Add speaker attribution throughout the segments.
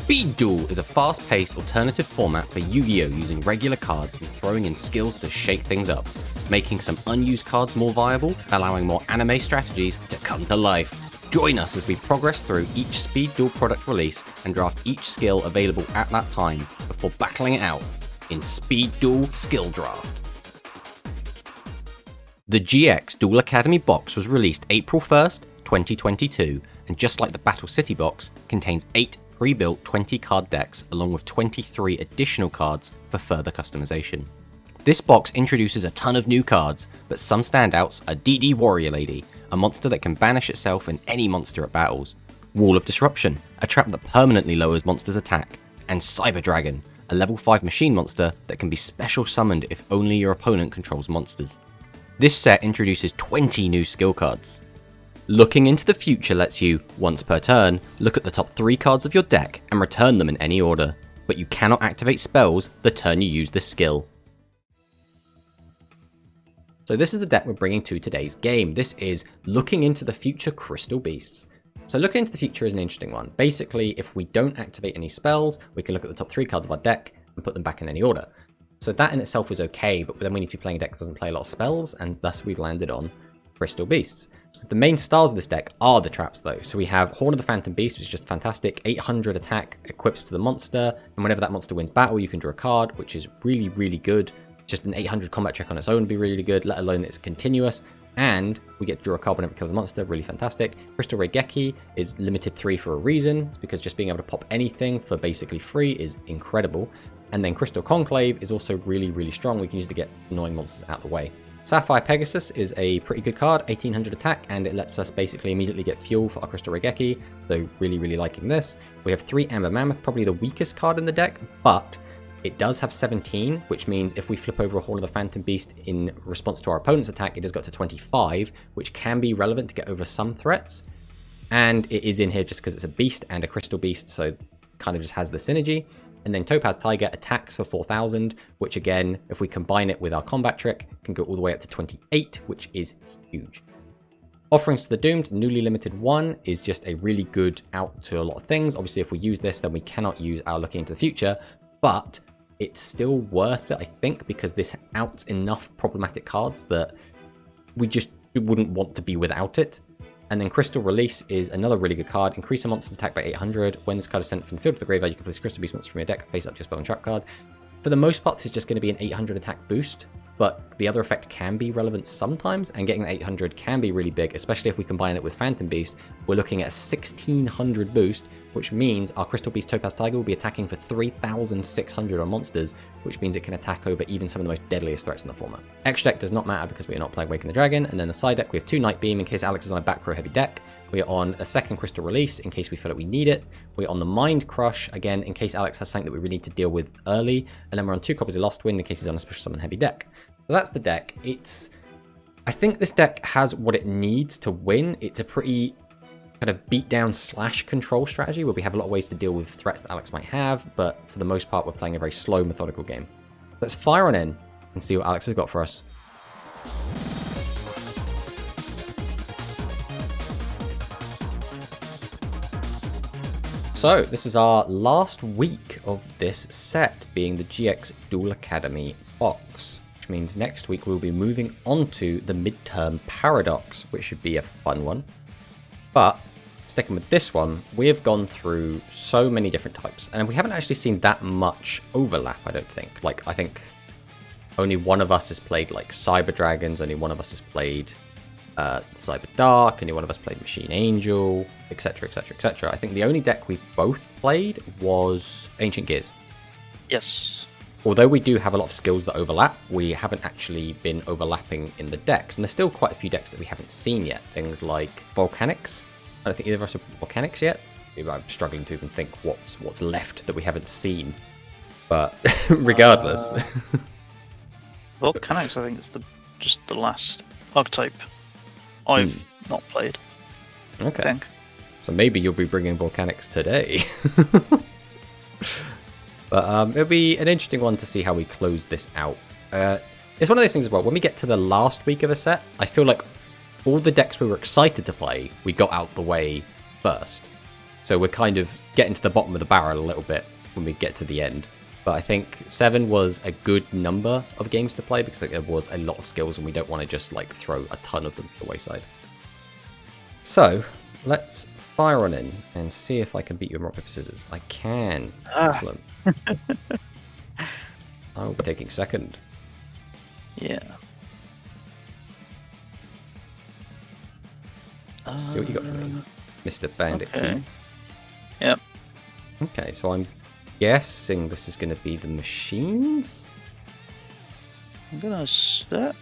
Speaker 1: Speed Duel is a fast-paced alternative format for Yu-Gi-Oh! Using regular cards and throwing in skills to shake things up, making some unused cards more viable, allowing more anime strategies to come to life. Join us as we progress through each Speed Duel product release and draft each skill available at that time before battling it out in Speed Duel Skill Draft. The GX Duel Academy box was released April 1st, 2022, and just like the Battle City box, contains 8 pre-built 20-card decks along with 23 additional cards for further customization. This box introduces a ton of new cards, but some standouts are DD Warrior Lady, a monster that can banish itself and any monster at battles, Wall of Disruption, a trap that permanently lowers monsters' attack, and Cyber Dragon, a level 5 machine monster that can be special summoned if only your opponent controls monsters. This set introduces 20 new skill cards. Looking into the future lets you, once per turn, look at the top 3 cards of your deck and return them in any order, but you cannot activate spells the turn you use this skill. So this is the deck we're bringing to today's game. This is Looking into the Future Crystal Beasts. So looking into the future is an interesting one. Basically, if we don't activate any spells, we can look at the top 3 cards of our deck and put them back in any order. So that in itself is okay, but then we need to be playing a deck that doesn't play a lot of spells, and thus we've landed on Crystal Beasts. The main stars of this deck are the traps though. So we have Horn of the Phantom Beast, which is just fantastic. 800 attack equips to the monster, and whenever that monster wins battle, you can draw a card, which is really, really good. Just an 800 combat check on its own would be really good, let alone it's continuous. And we get to draw a card whenever it kills a monster, really fantastic. Crystal Raigeki is limited 3 for a reason. It's because just being able to pop anything for basically free is incredible. And then Crystal Conclave is also really, really strong. We can use it to get annoying monsters out of the way. Sapphire Pegasus is a pretty good card, 1800 attack, and it lets us basically immediately get fuel for our Crystal Raigeki, so really, really liking this. We have 3 Amber Mammoth, probably the weakest card in the deck, but it does have 17, which means if we flip over a Horn of the Phantom Beast in response to our opponent's attack, it does go to 25, which can be relevant to get over some threats. And it is in here just because it's a beast and a crystal beast, so kind of just has the synergy. And then Topaz Tiger attacks for 4,000, which again, if we combine it with our combat trick, can go all the way up to 28, which is huge. Offerings to the Doomed, newly limited 1, is just a really good out to a lot of things. Obviously, if we use this, then we cannot use our Looking into the Future, but it's still worth it, I think, because this outs enough problematic cards that we just wouldn't want to be without it. And then Crystal Release is another really good card. Increase a monster's attack by 800. When this card is sent from the field to the graveyard, you can place Crystal Beast monster from your deck, face up to your spell and trap card. For the most part, this is just going to be an 800 attack boost, but the other effect can be relevant sometimes, and getting the 800 can be really big, especially if we combine it with Phantom Beast. We're looking at a 1600 boost, which means our Crystal Beast Topaz Tiger will be attacking for 3,600 on monsters, which means it can attack over even some of the most deadliest threats in the format. Extra deck does not matter because we are not playing Waken the Dragon, and then the side deck we have 2 Night Beam in case Alex is on a back row heavy deck. We are on a 2nd Crystal Release in case we feel like we need it. We're on the Mind Crush, again, in case Alex has something that we really need to deal with early. And then we're on 2 copies of Lost Wind in case he's on a Special Summon heavy deck. So that's the deck. I think this deck has what it needs to win. It's a pretty kind of beatdown / control strategy where we have a lot of ways to deal with threats that Alex might have, but for the most part, we're playing a very slow, methodical game. Let's fire on in and see what Alex has got for us. So, this is our last week of this set, being the GX Duel Academy box, which means next week we'll be moving on to the Midterm Paradox, which should be a fun one. But, sticking with this one, we have gone through so many different types, and we haven't actually seen that much overlap, I don't think. Like, I think only one of us has played, like, Cyber Dragons, only one of us has played Cyber Dark, only one of us played Machine Angel, etc, etc, etc. I think the only deck we've both played was Ancient Gears.
Speaker 2: Yes.
Speaker 1: Although we do have a lot of skills that overlap, we haven't actually been overlapping in the decks, and there's still quite a few decks that we haven't seen yet. Things like Volcanics. I don't think either of us have Volcanics yet. I'm struggling to even think what's left that we haven't seen. But regardless.
Speaker 2: Volcanics, I think, is just the last archetype I've not played.
Speaker 1: Okay.
Speaker 2: I think.
Speaker 1: So maybe you'll be bringing Volcanics today. But it'll be an interesting one to see how we close this out. It's one of those things as well. When we get to the last week of a set, I feel like all the decks we were excited to play, we got out the way first. So we're kind of getting to the bottom of the barrel a little bit when we get to the end. But I think 7 was a good number of games to play because like, there was a lot of skills and we don't want to just like throw a ton of them to the wayside. So let's fire on in and see if I can beat you in rock, paper, scissors. I can. Excellent. I'll be taking second.
Speaker 2: Yeah.
Speaker 1: Let's see what you got for me, Mr. Bandit
Speaker 2: Okay.
Speaker 1: Keith.
Speaker 2: Yep.
Speaker 1: Okay, so I'm guessing this is going to be the machines.
Speaker 2: I'm gonna set.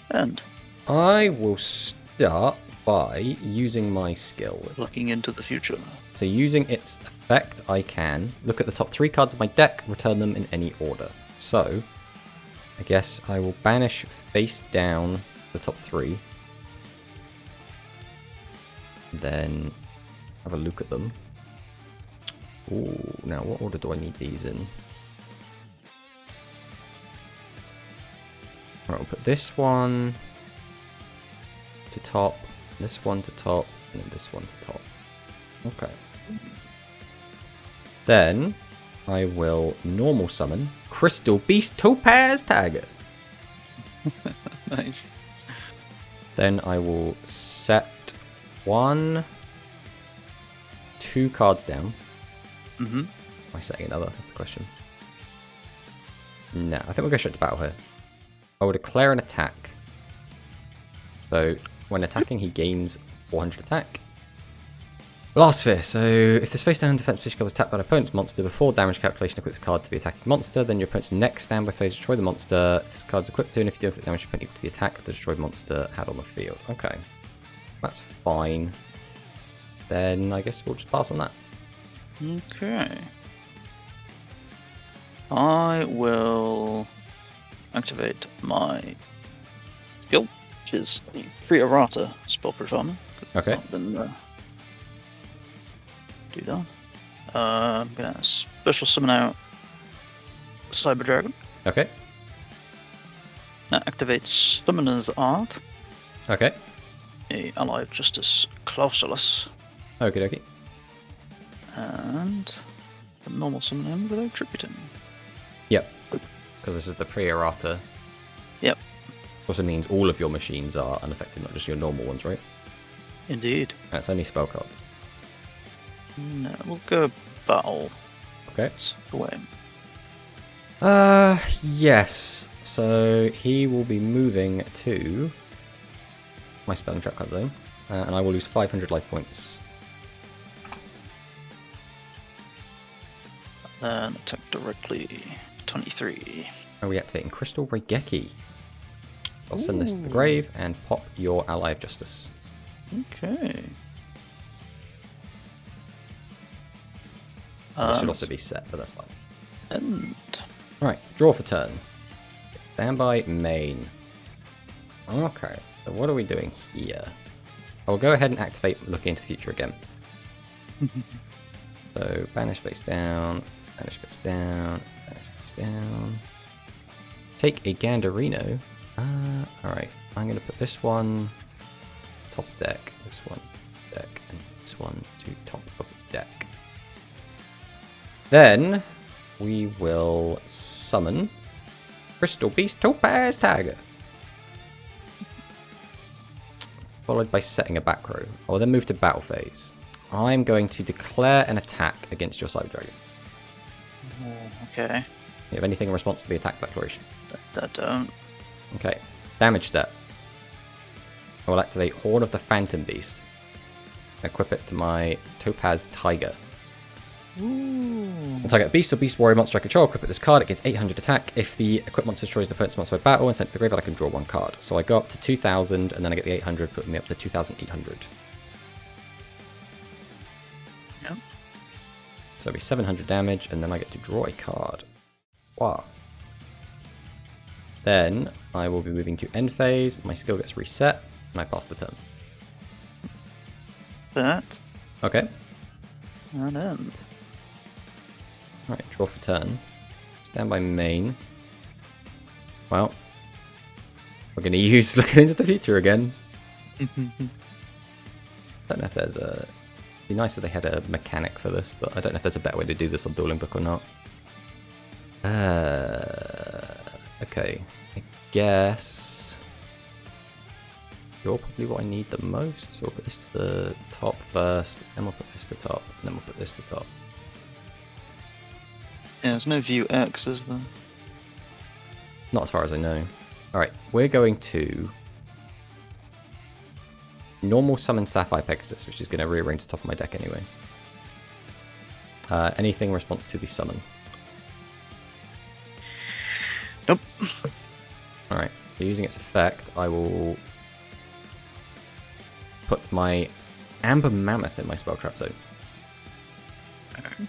Speaker 2: And
Speaker 1: I will start by using my skill.
Speaker 2: looking into the future.
Speaker 1: So using its effect, I can look at the top 3 cards of my deck, return them in any order. So I guess I will banish face down the top 3. Then have a look at them. Ooh, now what order do I need these in? Right, we'll put this one to top, this one to top, and then this one to top. Okay. Then I will normal summon Crystal Beast Topaz Tiger.
Speaker 2: Nice.
Speaker 1: Then I will set 1, 2 cards down.
Speaker 2: Mm-hmm.
Speaker 1: Am I setting another? That's the question. No, I think we'll go straight to battle here. I will declare an attack. So when attacking, he gains 400 attack. Blast Sphere. So if this face down defense position card was tapped by an opponent's monster before damage calculation, equip this card to the attacking monster. Then your opponent's next standby phase, destroy the monster. If this card's equipped to, and if you do inflict damage, you put equal to the attack of the destroyed monster had on the field. Okay, that's fine. Then I guess we'll just pass on that.
Speaker 2: Okay. I will activate my skill, which is the pre-errata spellproof armor.
Speaker 1: Okay.
Speaker 2: Do that. I'm gonna special summon out Cyber Dragon.
Speaker 1: Okay.
Speaker 2: That activates Summoner's Art,
Speaker 1: Okay.
Speaker 2: a ally of Justice Clausulus,
Speaker 1: Okie dokie.
Speaker 2: and a normal summon him without tributing.
Speaker 1: Yep. Because this is the pre-errata.
Speaker 2: Yep.
Speaker 1: Also means all of your machines are unaffected, not just your normal ones, right?
Speaker 2: Indeed.
Speaker 1: That's only spell cards.
Speaker 2: No, we'll go battle.
Speaker 1: Okay.
Speaker 2: Away.
Speaker 1: Yes. So he will be moving to my spelling trap card zone, and I will lose 500 life points.
Speaker 2: Then attack directly. 23.
Speaker 1: Are we activating Crystal Regeki? I'll send this to the grave and pop your ally of justice.
Speaker 2: Okay.
Speaker 1: This should also be set, but that's fine.
Speaker 2: And
Speaker 1: Right, draw for turn. Standby main. Okay, so what are we doing here? I'll go ahead and activate looking into the future again. So banish face down, banish face down, banish face down. Take a Gandarino. Alright, I'm going to put this one top deck, this one deck, and this one to top of deck. Then we will summon Crystal Beast Topaz Tiger. Followed by setting a back row. I will then move to battle phase. I'm going to declare an attack against your Cyber Dragon.
Speaker 2: okay.
Speaker 1: You have anything in response to the attack declaration?
Speaker 2: That don't.
Speaker 1: Okay. Damage step. I will activate Horn of the Phantom Beast. Equip it to my Topaz Tiger.
Speaker 2: Ooh.
Speaker 1: Target beast or beast warrior monster I control, equip it this card, it gets 800 attack. If the equipped monster destroys the opponent's monster by battle and sent to the graveyard, I can draw 1 card. So I go up to 2000 and then I get the 800, putting me up to 2800.
Speaker 2: Yep.
Speaker 1: So it'll be 700 damage and then I get to draw a card. Wow. Then I will be moving to end phase, my skill gets reset, and I pass the turn.
Speaker 2: That.
Speaker 1: Okay.
Speaker 2: And end.
Speaker 1: Right, draw for turn. Standby main. Well, we're going to use looking into the future again. Don't know if there's a... It'd be nice if they had a mechanic for this, but I don't know if there's a better way to do this on Dueling Book or not. Okay. I guess... You're probably what I need the most, so we'll put this to the top first, then we'll put this to top, and then we'll put this to top.
Speaker 2: Yeah, there's no view X, is there?
Speaker 1: Not as far as I know. Alright, we're going to... normal summon Sapphire Pegasus, which is going to rearrange the top of my deck anyway. Anything in response to the summon?
Speaker 2: Nope.
Speaker 1: Alright, so using its effect, I will put my Amber Mammoth in my spell trap zone.
Speaker 2: Okay.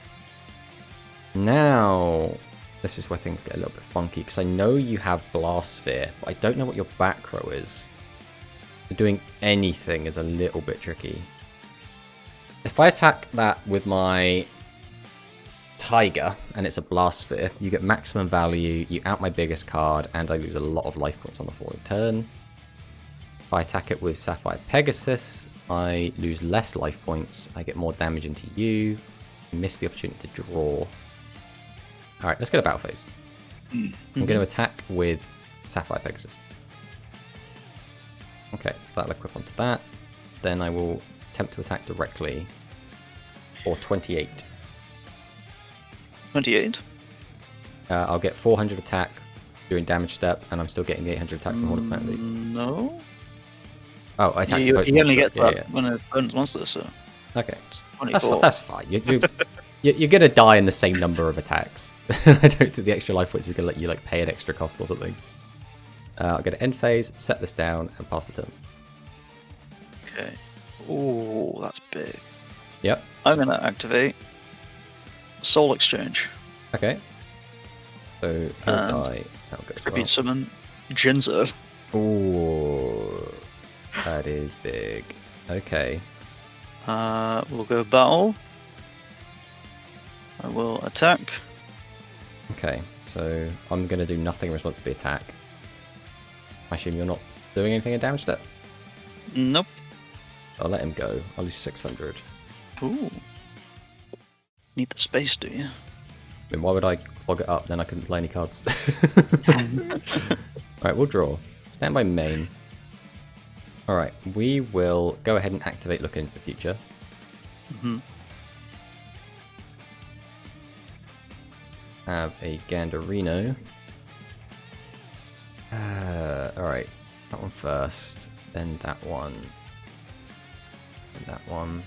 Speaker 1: Now, this is where things get a little bit funky, because I know you have Blast Sphere, but I don't know what your back row is. So doing anything is a little bit tricky. If I attack that with my Tiger, and it's a Blast Sphere, you get maximum value, you out my biggest card, and I lose a lot of life points on the following turn. If I attack it with Sapphire Pegasus, I lose less life points, I get more damage into you, miss the opportunity to draw. Alright, let's get a battle phase. I'm going to attack with Sapphire Pegasus. Okay, that'll equip onto that. Then I will attempt to attack directly for 28.
Speaker 2: 28?
Speaker 1: I'll get 400 attack doing damage step, and I'm still getting the 800 attack from all of Fantasies.
Speaker 2: No.
Speaker 1: Oh, I attack
Speaker 2: You
Speaker 1: supposed
Speaker 2: only
Speaker 1: monster.
Speaker 2: get that when an opponent's monster, so.
Speaker 1: Okay.
Speaker 2: It's 24.
Speaker 1: That's fine. You're going to die in the same number of attacks. I don't think the extra life points is going to let you like pay an extra cost or something. I'll get an end phase, set this down, and pass the turn.
Speaker 2: Okay. Ooh, that's big.
Speaker 1: Yep.
Speaker 2: I'm going to activate Soul Exchange.
Speaker 1: Okay. So he'll die. That'll go as
Speaker 2: Repeat
Speaker 1: well.
Speaker 2: summon Jinzo.
Speaker 1: Ooh, that is big. Okay.
Speaker 2: We'll go battle. I will attack.
Speaker 1: Okay. So I'm going to do nothing in response to the attack. I assume you're not doing anything in damage step?
Speaker 2: Nope.
Speaker 1: I'll let him go. I'll lose 600.
Speaker 2: Ooh. Need the space, do you?
Speaker 1: I mean, why would I log it up? Then I couldn't play any cards. Alright, we'll draw. Stand by main. Alright, we will go ahead and activate Look Into the Future. Have a Gandarino. Alright, that one first, then that one, and that one.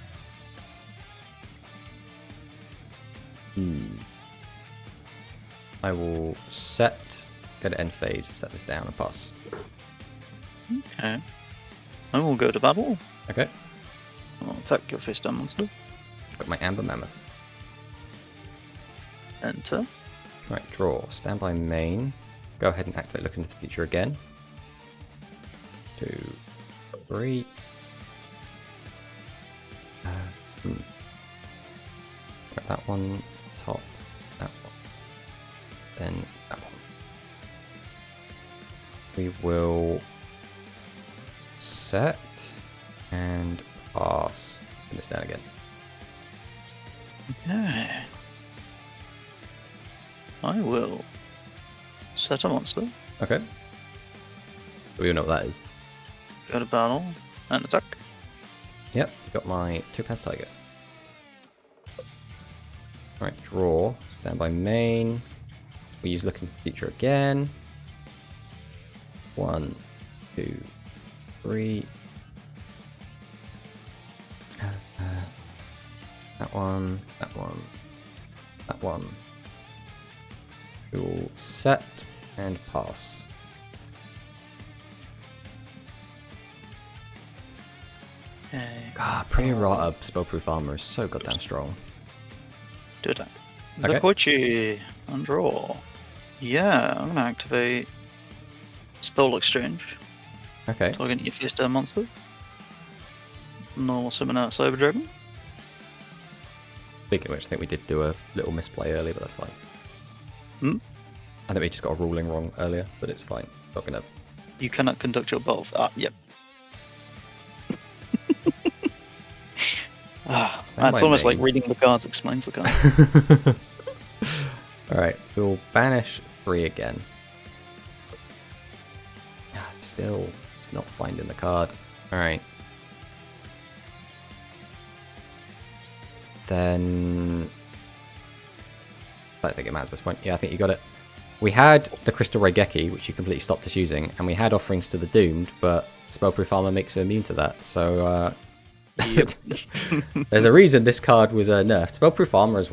Speaker 1: I will set, go to end phase, set this down and pass.
Speaker 2: Okay. I will go to battle.
Speaker 1: Okay,
Speaker 2: I'll attack your face down monster.
Speaker 1: got my Amber Mammoth.
Speaker 2: Enter.
Speaker 1: Right, draw. Stand by main. Go ahead and activate Look Into the Future again. 2, 3. Got that one, top, that one, then that one. We will set and pass. Put this down again.
Speaker 2: Okay. I will set a monster,
Speaker 1: Okay. So we all know what that is.
Speaker 2: go to battle, and attack.
Speaker 1: Yep, got my 2-pass Tiger. Alright, draw. Stand by main. We use Look Into the Future again. 1, 2, 3. That one, that one, that one. We will set and pass.
Speaker 2: Okay.
Speaker 1: God, Pre-Errata Spellproof Armor is so goddamn strong.
Speaker 2: Do attack.
Speaker 1: Okay.
Speaker 2: The Koichi and draw. Yeah, I'm gonna activate Soul Exchange.
Speaker 1: Okay.
Speaker 2: Target your face down monster. Normal summon out Cyber Dragon.
Speaker 1: Speaking of which, I think we did do a little misplay earlier, but that's fine. I think we just got a ruling wrong earlier, but it's fine. Not gonna.
Speaker 2: You cannot conduct your both. Yep.
Speaker 1: Stand
Speaker 2: It's
Speaker 1: by
Speaker 2: almost like
Speaker 1: main.
Speaker 2: reading the cards explains the card.
Speaker 1: Alright, we'll banish 3 again. Still, it's not finding the card. Alright. Then... I don't think it matters at this point. Yeah, I think you got it. We had the Crystal Raigeki, which you completely stopped us using, and we had Offerings to the Doomed, but Spellproof Armor makes it immune to that, so...
Speaker 2: Yep.
Speaker 1: There's a reason this card was nerfed. Spellproof Armor as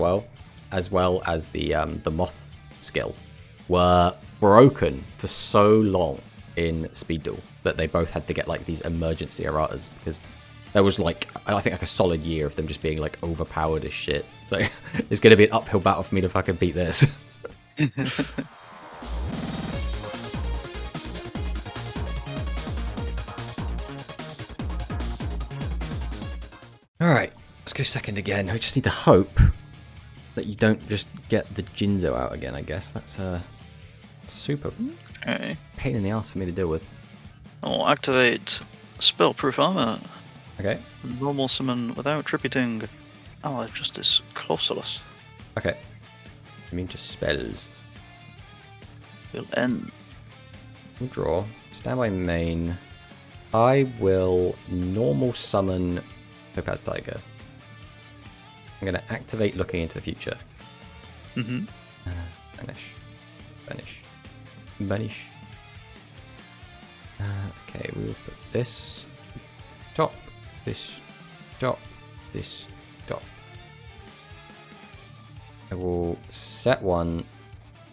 Speaker 1: well as the Moth skill, were broken for so long in Speed Duel that they both had to get like these emergency erratas because there was like I think like a solid year of them just being like overpowered as shit. So it's gonna be an uphill battle for me to fucking beat this. Alright, let's go second again. I just need to hope that you don't just get the Jinzo out again, I guess. That's super
Speaker 2: Okay.
Speaker 1: pain in the ass for me to deal with.
Speaker 2: I'll activate Spellproof Armor.
Speaker 1: Okay.
Speaker 2: Normal summon without tributing Allied Justice Colossus.
Speaker 1: Okay. I mean just spells.
Speaker 2: Will end.
Speaker 1: We'll draw. Stand by main. I will normal summon Topaz Tiger. I'm going to activate Looking into the Future.
Speaker 2: Mm-hmm.
Speaker 1: Banish. Banish. Banish. Okay, we will put this top, this top, this top. I will set 1,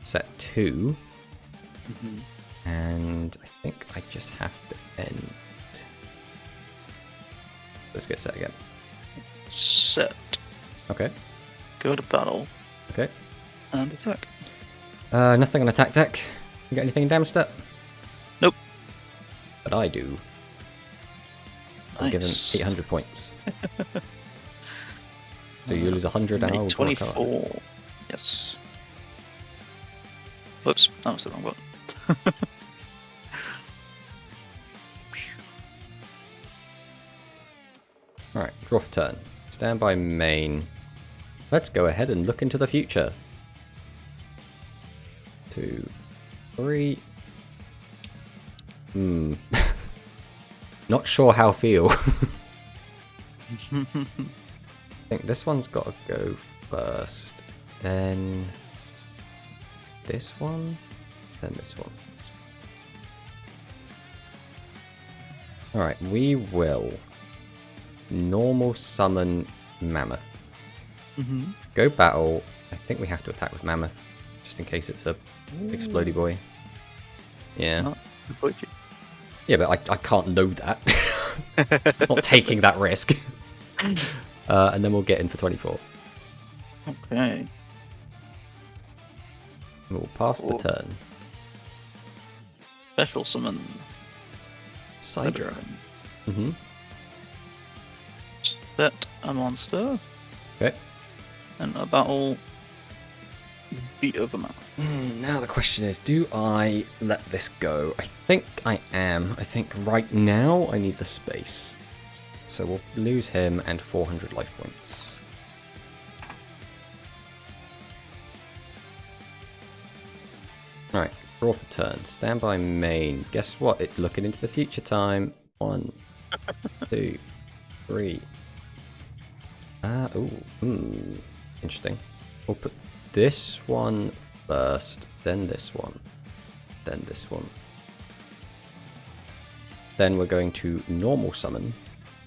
Speaker 1: set 2, and I think I just have to end. Let's get set again.
Speaker 2: Set.
Speaker 1: Okay.
Speaker 2: Go to battle.
Speaker 1: Okay.
Speaker 2: And attack.
Speaker 1: Nothing on attack deck. You got anything in damage step?
Speaker 2: Nope.
Speaker 1: But I do. I'm given
Speaker 2: Nice.
Speaker 1: 800 points. So you lose 100 and I will draw a card.
Speaker 2: 24. Yes. Whoops, that was the wrong button.
Speaker 1: Alright, draw for turn. Stand by main. Let's go ahead and look into the future. 2, 3. Not sure how feel. I think this one's got to go first. Then this one. Then this one. Alright, we will normal summon Mammoth. Go battle. I think we have to attack with Mammoth, just in case it's a explodey boy. Yeah.
Speaker 2: Not quite yet.
Speaker 1: Yeah, but I can't know that. I'm not taking that risk. And then we'll get in for 24.
Speaker 2: Okay.
Speaker 1: And we'll pass the turn.
Speaker 2: Special summon.
Speaker 1: Sidra.
Speaker 2: Mm-hmm. Set a monster.
Speaker 1: Okay.
Speaker 2: And a battle. Beat over man.
Speaker 1: Now the question is, do I let this go? I think I am. I think right now I need the space. So we'll lose him and 400 life points. Alright, draw for turn. Stand by main. Guess what? It's looking into the future time. 1, 2, 3. Interesting. We'll put this one first, then this one, then this one. Then we're going to normal summon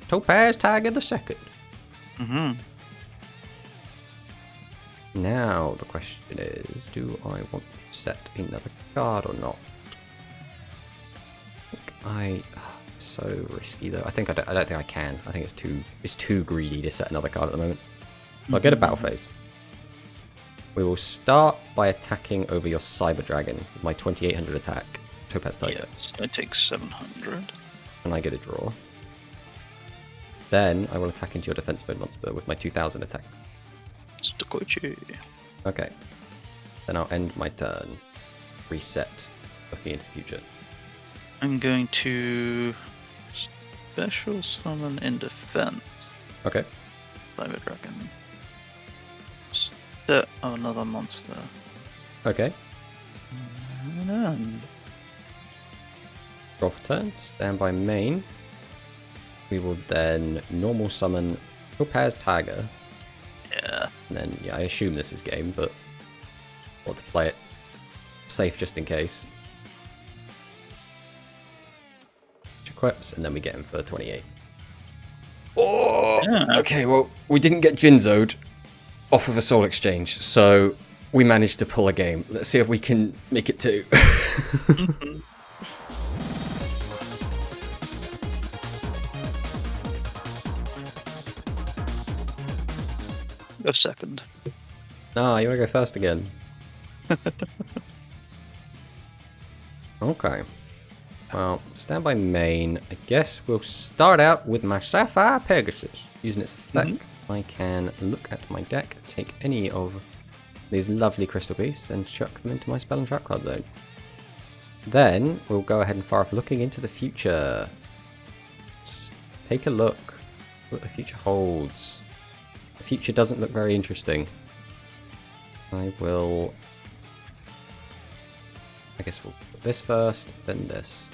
Speaker 1: Topaz Tiger the Second. Now the question is, do I want to set another card or not? It's so risky though. I don't think I can. I think it's too greedy to set another card at the moment. I'll get a battle phase. We will start by attacking over your Cyber Dragon with my 2800 attack, Topaz Tiger.
Speaker 2: Yes, I take 700.
Speaker 1: And I get a draw. Then I will attack into your defense mode monster with my 2000 attack.
Speaker 2: Stokoichi.
Speaker 1: Okay. Then I'll end my turn. Reset. Looking into the future.
Speaker 2: I'm going to special summon in defense.
Speaker 1: Okay.
Speaker 2: Flavor Dragon. Set another monster.
Speaker 1: Okay.
Speaker 2: And
Speaker 1: Draw for turn. Stand by main. We will then normal summon Topaz Tiger.
Speaker 2: yeah.
Speaker 1: And then, yeah, I assume this is game, but want to play it safe just in case. Equips, and then we get him for 28. Oh!
Speaker 2: Yeah.
Speaker 1: Okay, well, we didn't get Jinzo'd off of a soul exchange, so we managed to pull a game. Let's see if we can make it 2.
Speaker 2: Go second.
Speaker 1: Ah, you want to go first again? Okay. Well, stand by main. I guess we'll start out with my Sapphire Pegasus. Using its effect, I can look at my deck, take any of these lovely crystal beasts, and chuck them into my spell and trap card zone. Then we'll go ahead and fire off looking into the future. Let's take a look at what the future holds. The future doesn't look very interesting. I guess we'll put this first, then this.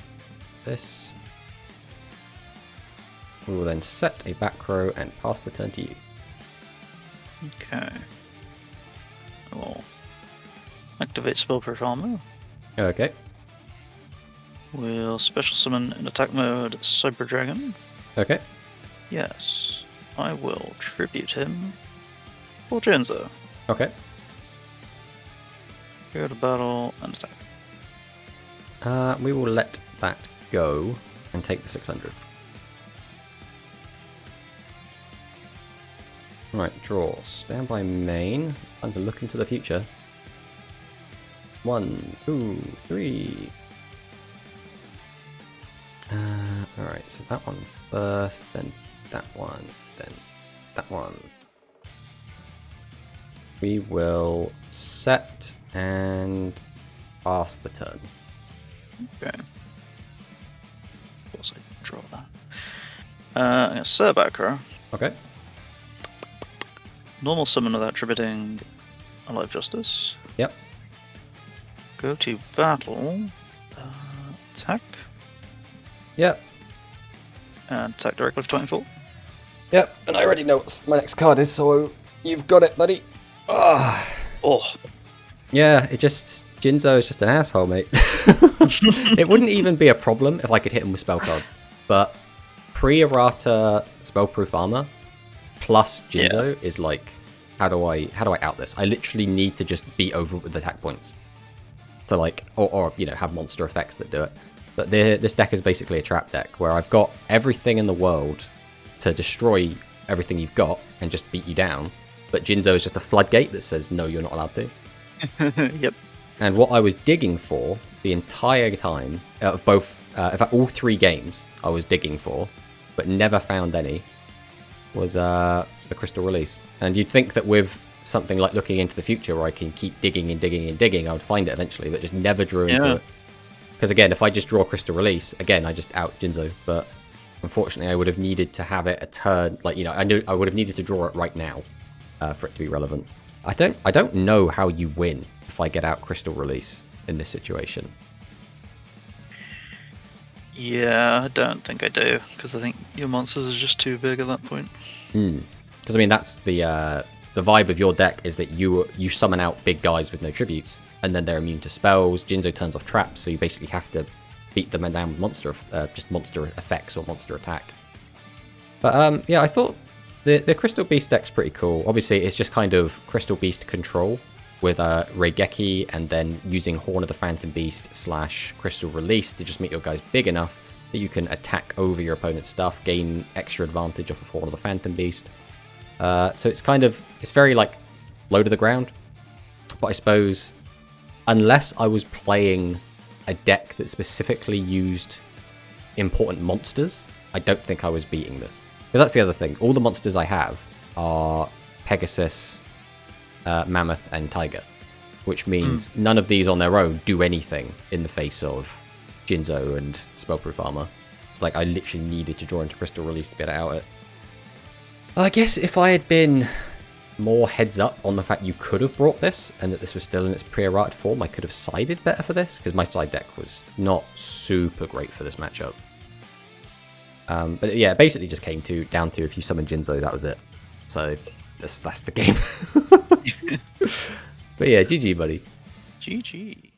Speaker 1: This. We will then set a back row and pass the turn to you.
Speaker 2: Okay. I will activate Spellproof Armor.
Speaker 1: Okay.
Speaker 2: We'll special summon in attack mode Cyber Dragon.
Speaker 1: Okay.
Speaker 2: Yes. I will tribute him for Jinzo.
Speaker 1: Okay.
Speaker 2: Go to battle and attack.
Speaker 1: We will let that go and take the 600. Right, draw. Stand by main. It's time to look into the future. 1, 2, 3. Alright, so that one first, then that one, then that one. We will set and pass the turn.
Speaker 2: Okay. Of course I draw that. I'm going to set back row.
Speaker 1: Okay.
Speaker 2: Normal summon without tributing Alive Justice.
Speaker 1: Yep.
Speaker 2: Go to battle. Attack.
Speaker 1: Yep.
Speaker 2: And attack directly for 24.
Speaker 1: Yep, and I already know what my next card is, so you've got it, buddy. Oh. Yeah, Jinzo is just an asshole, mate. It wouldn't even be a problem if I could hit him with spell cards, but pre-errata spellproof armor plus Jinzo is like, how do I out this? I literally need to just beat over it with attack points to like, or you know, have monster effects that do it. But this deck is basically a trap deck where I've got everything in the world to destroy everything you've got and just beat you down. But Jinzo is just a floodgate that says, no, you're not allowed to.
Speaker 2: Yep.
Speaker 1: And what I was digging for the entire time, out of both, in fact, all 3 games I was digging for, but never found any, was the Crystal Release. And you'd think that with something like looking into the future where I can keep digging and digging and digging, I would find it eventually, but just never drew into it. Because again, if I just draw Crystal Release, again, I just out Jinzo. But unfortunately, I would have needed to have it a turn, like, you know, I would have needed to draw it right now for it to be relevant. I don't know how you win if I get out Crystal Release in this situation.
Speaker 2: Yeah, I don't think I do, because I think your monsters are just too big at that point.
Speaker 1: Because I mean, that's the vibe of your deck is that you summon out big guys with no tributes, and then they're immune to spells. Jinzo turns off traps, so you basically have to beat them down with monster effects or monster attack. But yeah, I thought the Crystal Beast deck's pretty cool. Obviously, it's just kind of Crystal Beast control with Reigeki, and then using Horn of the Phantom Beast / Crystal Release to just make your guys big enough that you can attack over your opponent's stuff, gain extra advantage off of Horn of the Phantom Beast. So it's very like low to the ground. But I suppose unless I was playing a deck that specifically used important monsters, I don't think I was beating this. Because that's the other thing. All the monsters I have are Pegasus, Mammoth, and Tiger. Which means none of these on their own do anything in the face of Jinzo and Spellproof Armor. It's like I literally needed to draw into Crystal Release to be able to out it. I guess if I had been more heads up on the fact you could have brought this and that this was still in its pre-errata form, I could have sided better for this, because my side deck was not super great for this matchup. But yeah, it basically just came down to if you summon Jinzo, that was it. So that's the game. But yeah, GG, buddy.
Speaker 2: GG.